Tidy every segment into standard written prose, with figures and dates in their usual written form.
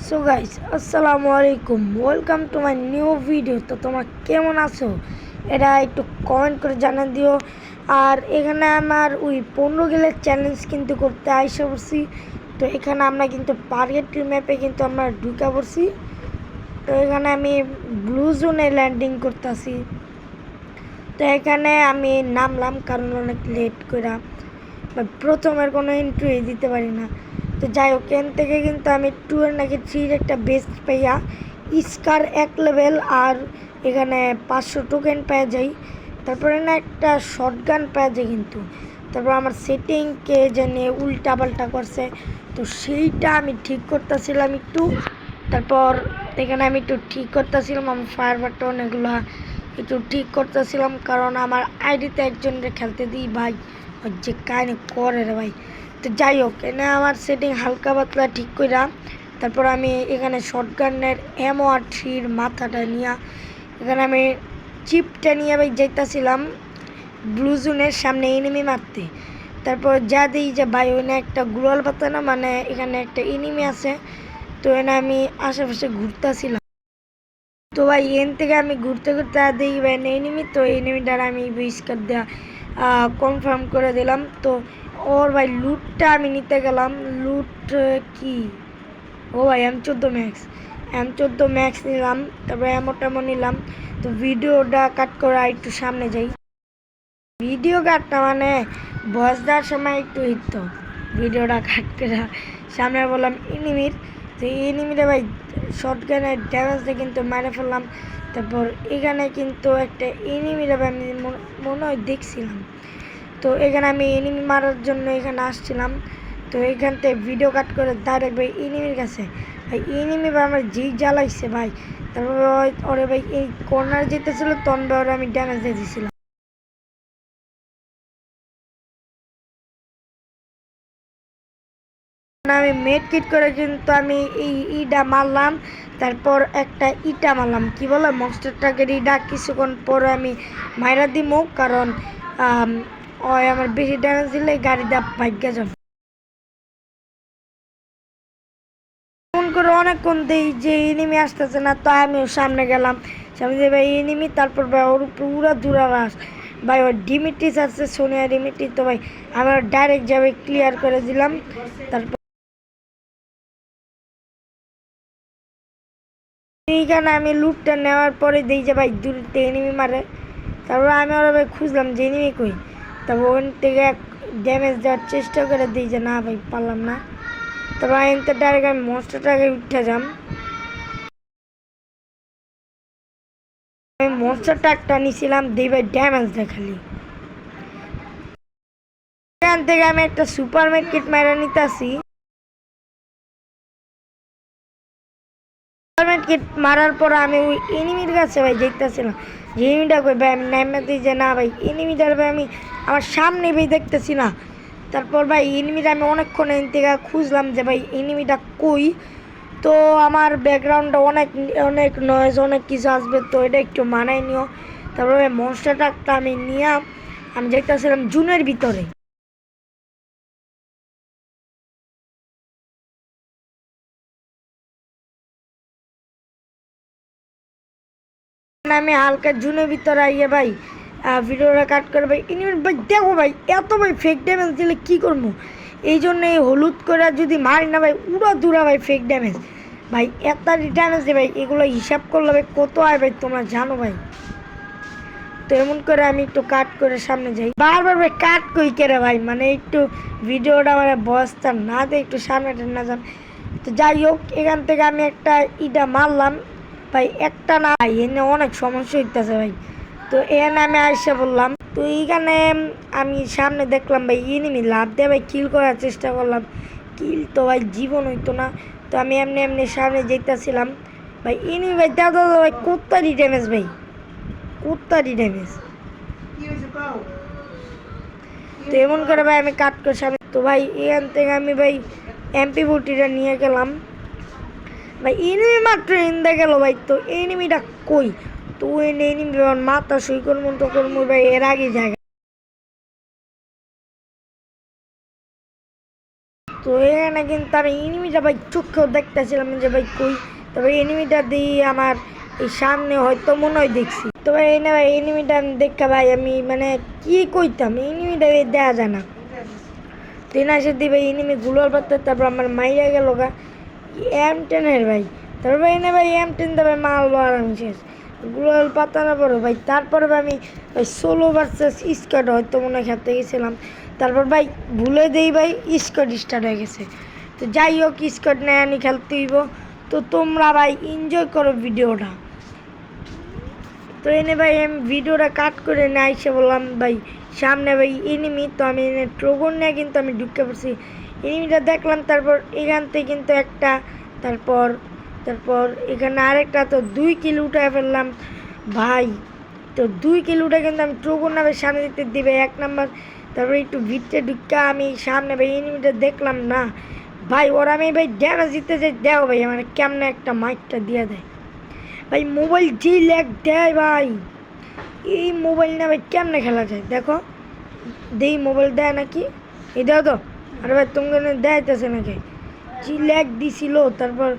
So guys আসসালামু আলাইকুম, welcome to my new video. তো তোমরা কেমন আছো এটা একটু কমেন্ট করে জানা দিও। আর এখানে আমার ওই 15 গেলের চ্যালেঞ্জ কিন্তু করতে আইসা পড়ছি। তো এখানে আমরা কিন্তু পার্কের ম্যাপে কিন্তু আমরা ঢুকা পড়ছি। তো এখানে আমি ব্লু জোনে ল্যান্ডিং করতেছি। তো এখানে আমি নামলাম কারণ অনেক লেট করে প্রথমের কোনো এন্ট্রি দিতে পারি না। তো যাই হোক, এখান থেকে কিন্তু আমি 2 এর নাকি 3 একটা বেস্ট পাইয়া স্কার 1 লেভেল আর এখানে 500 টোকেন পেয়ে যাই। তারপরে না একটা শটগান পেয়ে যায় কিন্তু তারপর আমার সেটিংকে জেনে উল্টা পাল্টা করছে। তো সেইটা আমি ঠিক করতেছিলাম একটু। তারপর এখানে আমি একটু ঠিক করতেছিলাম আমার ফায়ার বাটন এগুলো একটু ঠিক করতেছিলাম, কারণ আমার আইডিতে একজনের খেলতে দিই ভাই, যে কাহিনি করে রে ভাই। তো যাই হোক, এনে আমার সেটিং হালকা পাতলা ঠিক কইরা তারপর আমি এখানে শটগানের এমও আর 3 মাথাটা নিয়ে এখানে আমি চিপটা নিয়ে ভাই যাইতেছিলাম ব্লু জোনের সামনে এনিমি মারতে। তারপর যা দিই যে ভাই ওখানে একটা গ্লোয়াল পাতা না, মানে এখানে একটা এনিমি আছে। তো এনে আমি আশেপাশে ঘুরতেছিলাম। তো ভাই এন থেকে আমি ঘুরতে ঘুরতে দিই ভাই এনিমি। তো এনিমিটার আমি স্কার দেওয়া কনফার্ম করে দিলাম। তো ওর ভাই লুটটা আমি নিতে গেলাম। লুট কি, ও ভাই M14 ম্যাক্স নিলাম। তারপরে এমন নিলাম। তো ভিডিওটা কাট করে একটু সামনে যাই। ভিডিও কাটটা মানে ভয়েস দেওয়ার সময় একটু হিট, ভিডিওটা কাট করে সামনে বললাম এনিমির। তো এনিমিটা ভাই শর্টগানের ড্যামেজটা কিন্তু মেরে ফেললাম। তারপর এখানে কিন্তু একটা এনিমিটা আমি মনে হয় দেখছিলাম। তো এখানে আমি এনিমি মারার জন্য এখানে আসছিলাম। তো এখান থেকে ভিডিও কাট করে ডাইরেক্ট ভাই এনিমির কাছে। ভাই এনিমি ভাই আমার যেই জ্বালাইছে ভাই। তারপর ওরে ভাই এই কর্নার যেতেছিল তখন ভাই ওরে আমি ড্যামেজ দিয়ে দিয়েছিলাম। আমি মেড কিট করে কিন্তু আমি এই ইটা মারলাম। তারপর একটা ইটা মারলাম, কি বলে মনস্টারটাকে ইটা কিছুক্ষণ পরে আমি মাইরা দিমু, কারণ ওই আমার বেশি ড্যামেজ দিলে গাড়িটা ভাগ্য যাবে। ফোন করে অনেকক্ষণ দেই যে এনিমি আসতেছে না, তাই আমি ওর সামনে গেলাম। সামনে দিয়ে ভাই এনিমি, তারপর ভাই ওর পুরা দূরাভাস ভাই ওর ডিমিটিস আছে সোনিয়া ডিমিটি। তো ভাই আমার ডাইরেক্ট যাবে ক্লিয়ার করে দিলাম। তারপর এইখানে আমি লুটটা নেওয়ার পরে দিই যে ভাই দূরতে এনিমি মারে। তারপর আমি ওরা ভাই খুঁজলাম যে এনিমি কই। তারপর ওখান থেকে ড্যামেজ দেওয়ার চেষ্টা করে দিই যে না ভাই পারলাম না। তারপর এনতে ডাইরেক্ট আমি মনস্টারটাকে উঠে যাম। আমি মনস্টারটা একটা নিছিলাম দিই ভাই ড্যামেজ দেখালি। এখান থেকে আমি একটা সুপার মার্কেট মেরা নিতেছি। কিট মারার পর আমি ওই এনিমির কাছে ভাই দেখতেছিলাম যে এনিমিটা কই ভাই। আমি নাইমা দিই যে না ভাই এনিমিটার ভাই আমি আমার সামনে ভাই দেখতেছি না। তারপর ভাই এনিমিটা আমি অনেকক্ষণ এন থেকে খুঁজলাম যে ভাই এনিমিটা কই। তো আমার ব্যাকগ্রাউন্ডটা অনেক অনেক নয়েজ অনেক কিছু আসবে, তো এটা একটু মানায় নিও। তারপরে মনস্টারটা আমি নিয়ে আমি দেখতেছিলাম জুনের ভিতরে। আমি হালকা জুনের ভিতরে আইয়ে ভাই ভিডিওটা কাট করে ভাই ইনিমিট ভাই দেখো ভাই এত ভাই ফেক ড্যামেজ দিলে কী করবো। এই জন্য এই হলুদ করে যদি মারি না ভাই উড়া দুরা ভাই ফেক ড্যামেজ ভাই এত ড্যামেজ দেয় ভাই। এগুলো হিসাব করলে ভাই কত হয় ভাই তোমরা জানো ভাই। তো এমন করে আমি একটু কাট করে সামনে যাই। বারবার ভাই কাট কই কেরে ভাই, মানে একটু ভিডিওটা মানে বস্তা না দিয়ে একটু সামনে না যান। তো যাই হোক, এখান থেকে আমি একটা ইটা মারলাম ভাই, একটা না ভাই এনে অনেক সমস্যা হইতেছে ভাই। তো এখানে আমি আইসা বললাম। তো এইখানে আমি সামনে দেখলাম ভাই এনিমি লাভ দিয়ে ভাই কিল করার চেষ্টা করলাম, কিল তো ভাই জীবন হইতো না। তো আমি এমনি এমনি সামনে যেতেছিলাম ভাই এনিমি ভাই দাদা ভাই কোত্তারি ড্যামেজ ভাই, কোত্তারি ড্যামেজ। তো এমন করে ভাই আমি কাট করে সামনে। তো ভাই এখান থেকে আমি ভাই MP40টা নিয়ে গেলাম ভাই। এনিমি মাত্র ইন্দা গেল ভাই। তো এনিমিটা কই, তো ওই এনিমি মাথা সই করবো তো করবো ভাই এর আগে জায়গা। তো এখানে এখানে কিন্তু আমি এনিমিটা ভাই চোখেও দেখতেছিলাম যে ভাই কই, তবে এনিমিটা দিয়ে আমার এই সামনে হয়তো মনে হয় দেখছি। তবে এনে ভাই এনিমিটা আমি দেখা ভাই আমি মানে কি কইতাম, এনিমিটা দেওয়া যায় না। তিন আসে দিবে এনিমি গুলোর পাতে, তারপর আমার মাইরা গেল গা M10 ভাই। তারপর ভাই এনে ভাই M10 দেবে মারলো আর আমি শেষ গুলোর পাতা না পড়ো ভাই। তারপরে আমি ভাই সোলো ভার্সেস স্কোয়াড হয়তো মনে হয় খেলতে গেছিলাম। তারপর ভাই ভুলে দেই ভাই স্কোয়াড স্টার্ট হয়ে গেছে। তো যাই হোক স্কোয়াড নেয় আনি খেলতে হইব। তো তোমরা ভাই এনজয় করো ভিডিওটা। তো এনে ভাই আমি ভিডিওটা কাট করে নিয়ে এসে বললাম ভাই সামনে ভাই এনিমি। তো আমি এনে ট্রোগন নিয়ে কিন্তু আমি ঢুকে পড়ছি, এনিমিটা দেখলাম। তারপর এখান থেকে কিন্তু একটা, তারপর তারপর এখানে আরেকটা, তো 2 কিল উঠায় ফেললাম ভাই। তো 2 কিল উঠে কিন্তু আমি ট্রোগন নামে সামনে দিতে দিবে 1 নাম্বার। তারপর একটু ভিতরে ঢুকা আমি সামনে ভাই এনিমিটা দেখলাম না ভাই, ওরা আমি ভাই ড্যামেজ দিতে যাই, দেও ভাই মানে কেমনে একটা মাইকটা দিয়ে দেয় ভাই। মোবাইল যে ল্যাগ দেয় ভাই, এই মোবাইল না ভাই কেমনে খেলা যায় দেখো, দেই মোবাইল দেয় নাকি, এই দাও তো। আরে ভাই তোমাকে দেখাইতেছে নাকি, যে ল্যাগ দিছিল। তারপর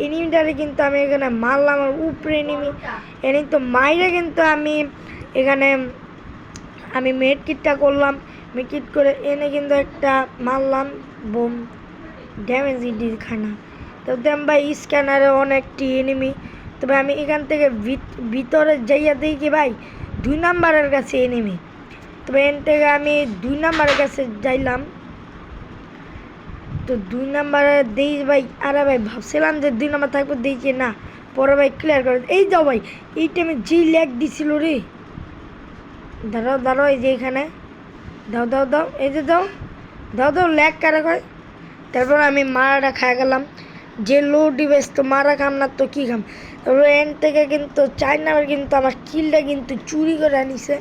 এনিমিটারে কিন্তু আমি এখানে মারলাম, আর উপরে এনিমি এনে তো মাইরে কিন্তু আমি এখানে আমি মেড কিটটা করলাম। মেড কিট করে এনে কিন্তু একটা মারলাম, বোম ড্যামেজ খানা। তবে আমি ভাই স্ক্যানারে অনেকটি এনিমি। তবে আমি এখান থেকে ভিতরে যাইয়া দেখি ভাই 2 নাম্বারের কাছে এনিমি। তবে এখান থেকে আমি 2 নাম্বারের কাছে যাইলাম। তো 2 নাম্বারে দেই ভাই, আরে ভাই ভাবছিলাম যে 2 নাম্বার থাকবো, দেখি না, পরে ভাই ক্লিয়ার করে এই যাও ভাই। এই টাইমে যে ল্যাগ দিছিল রে, দাঁড়াও দাঁড়াও, এই যে এখানে দাও দাও দাও, এই যে দাও দাও দাও, ল্যাগ কারা হয়। তারপর আমি মারাটা খাই গেলাম, যে লো ডিভাইস তো মারা খাম না তো কী খাম। তারপর এন থেকে কিন্তু 4 নাম্বার কিন্তু আমার কিলটা কিন্তু চুরি করে আনিছে।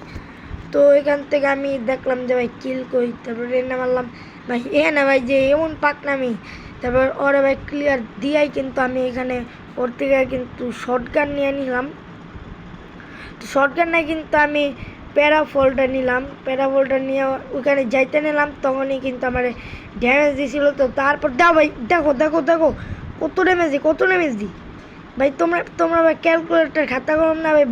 তো এখান থেকে আমি দেখলাম যে ভাই কিল কই, তারপর এনে মারলাম ভাই। না ভাই যে এমন পাকনামি, তারপর ওরা ভাই ক্লিয়ার দিয়াই কিন্তু আমি এখানে ওর থেকে কিন্তু শর্টগান নিয়ে নিলাম। তো শর্টগান নিয়ে কিন্তু আমি প্যারাফলটা নিলাম, প্যারাফলটা নিয়ে ওখানে যাইতে নিলাম, তখনই কিন্তু আমার ড্যামেজ দিয়েছিল। তো তারপর দাও ভাই, দেখো দেখো দেখো কত ড্যামেজ দিই, কত ড্যামেজ দিই ভাই। তোমরা তোমরা ভাই ক্যালকুলেটার খাতা করলাম না ভাই,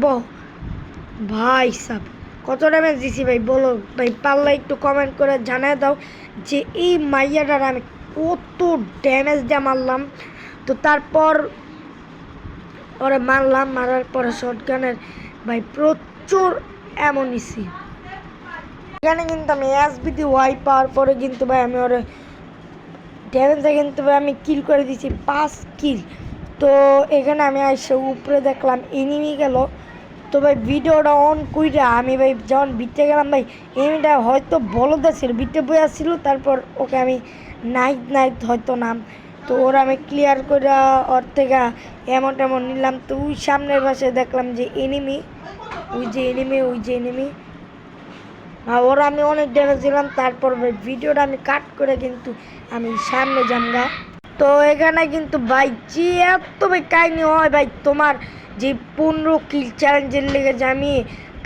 ভাই সাব কত ড্যামেজ দিছি ভাই বলো ভাই, পারলে একটু কমেন্ট করে জানায় দাও যে এই মাইয়াটার আমি কত ড্যামেজ দিয়ে মারলাম। তো তারপর ওরা মারলাম, মারার পরে শর্টগানের ভাই প্রচুর অ্যামুনিশন। এখানে কিন্তু আমি এসবিডি ওয়াই পাওয়ার পরে কিন্তু ভাই আমি ওরা ড্যামেজে কিন্তু ভাই আমি কিল করে দিয়েছি 5 কিল। তো এখানে আমি এসে উপরে দেখলাম এনিমি গেল। তো ভাই ভিডিওটা অন কইরা আমি ভাই যখন বিটে গেলাম ভাই, এনিমিটা হয়তো বলদা ছিল, বিটে বই আসছিল। তারপর ওকে আমি নাইট নাইট হয়তো নাম, তো ওরা আমি ক্লিয়ার করে ওর থেকে এমন টেমন নিলাম। তো ওই সামনের পাশে দেখলাম যে এনিমি, ওই যে এনিমি, ওই যে এনিমি, ওরা আমি অনেক ড্যামেজ দিলাম। তারপর ভাই ভিডিওটা আমি কাট করে কিন্তু আমি সামনে যামগা। তো এখানে কিন্তু ভাই যে এত ভাই কাহিনি হয় ভাই, তোমার যে 15 কিল চ্যালেঞ্জের লেগেছে আমি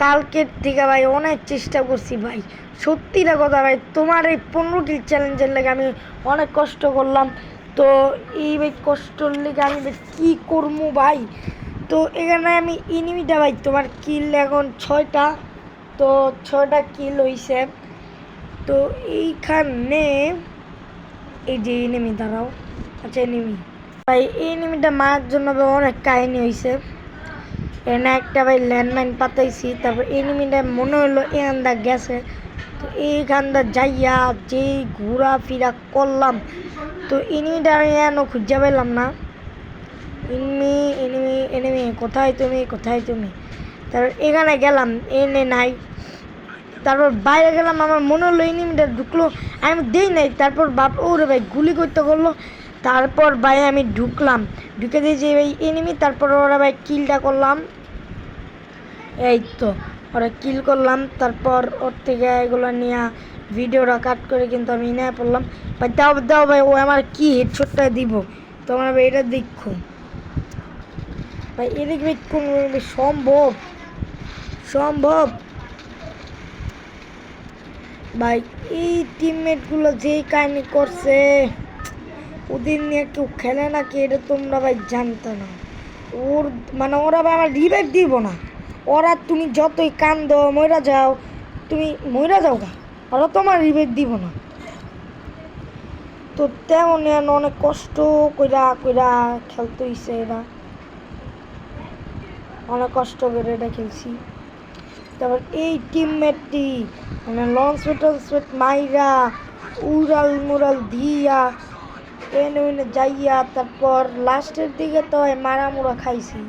কালকের থেকে ভাই অনেক চেষ্টা করছি ভাই, সত্যিটা কথা ভাই। তোমার এই 15 কিল চ্যালেঞ্জের লেগে আমি অনেক কষ্ট করলাম। তো এই ভাই কষ্টর লেগে আমি ভাই কী করবো ভাই। তো এখানে আমি এনিমিটা ভাই তোমার কিল এখন 6টা, তো 6টা কিল হয়েছে। তো এইখানে এই যে এনিমি, দাঁড়াও, আচ্ছা এনিমি ভাই, এই এনিমিটা মারার জন্য ভাই অনেক কাহিনী হয়েছে। এনে একটা ভাই ল্যান্ডমাইন পাতাইছি, তারপর এনিমিটা মনে হলো এখানটা গেছে। তো এইখানটা যাইয়া যেই ঘোরাফেরা করলাম, তো এনিমিটা আমি এখনো খুঁজে পেলাম না। এনিমি এনিমি এনিমি, কোথায় তুমি, কোথায় তুমি। তারপর এখানে গেলাম, এনে নাই। তারপর বাইরে গেলাম, আমার মনে হলো এনিমিটা ঢুকলো, আমি দিই নাই। তারপর বাপ ওরে ভাই গুলি করতে করলো। তারপর ভাই আমি ঢুকলাম, ঢুকে দিয়েছি ভাই এনিমি। তারপর ওরা ভাই কিলটা করলাম, এই তো ওরা কিল করলাম। তারপর ওর থেকে এগুলো নিয়ে ভিডিওটা কাট করে কিন্তু আমি নিয়ে পড়লাম ভাই। দাও দাও ভাই, ও আমার কি হেডশটটা দিব, তোমরা ভাই এটা দেখো ভাই, এদিকে ভাই কোন সম্ভব সম্ভব ভাই। এই টিমমেটগুলো যেই কাহিনি করছে ওদের নিয়ে কেউ খেলে নাকি এটা তোমরা ভাই জানতো না। ওর মানে ওরা ভাই আমার রিভাইভ দিব না। ওরা তুমি যতই কান্দো মইরা যাও, তুমি মইরা যাও গা, ওরা তোমার রিভাইভ দিব না। তো তেমনই অনেক কষ্ট কইরা কইরা খেলতে হইছে। এরা অনেক কষ্ট করে এটা খেলছি। তারপর এই টিমমেটটি মানে লঞ্চ টঞ্চপেট মাইরা উড়াল মুরাল দিয়া এনে ওনে যাইয়া তারপর লাস্টের দিকে তো মারা মুরা খাইছি।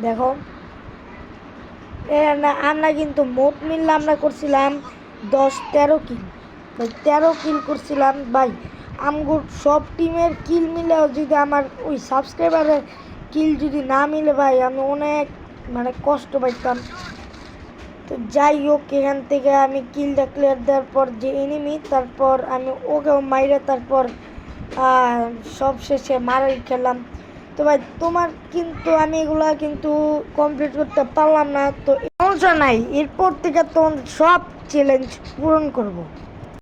দেখো আমরা কিন্তু মোট মিললে আমরা করছিলাম 10-13 কিল, 13 কিল করছিলাম ভাই। আমগুর সব টিমের কিল মিলেও যদি আমার ওই সাবস্ক্রাইবারের কিল যদি না মিলে ভাই আমি অনেক মানে কষ্ট পাইতাম। তো যাই হোক এখান থেকে আমি কিলটা ক্লিয়ার দেওয়ার পর যে এনিমি, তারপর আমি ওকেও মাইরে তারপর সব শেষে মারাই খেলাম। তো ভাই তোমার কিন্তু আমি এগুলা কিন্তু কমপ্লিট করতে পারলাম না, তো সমস্যা নাই, এরপর থেকে তোমাদের সব চ্যালেঞ্জ পূরণ করব।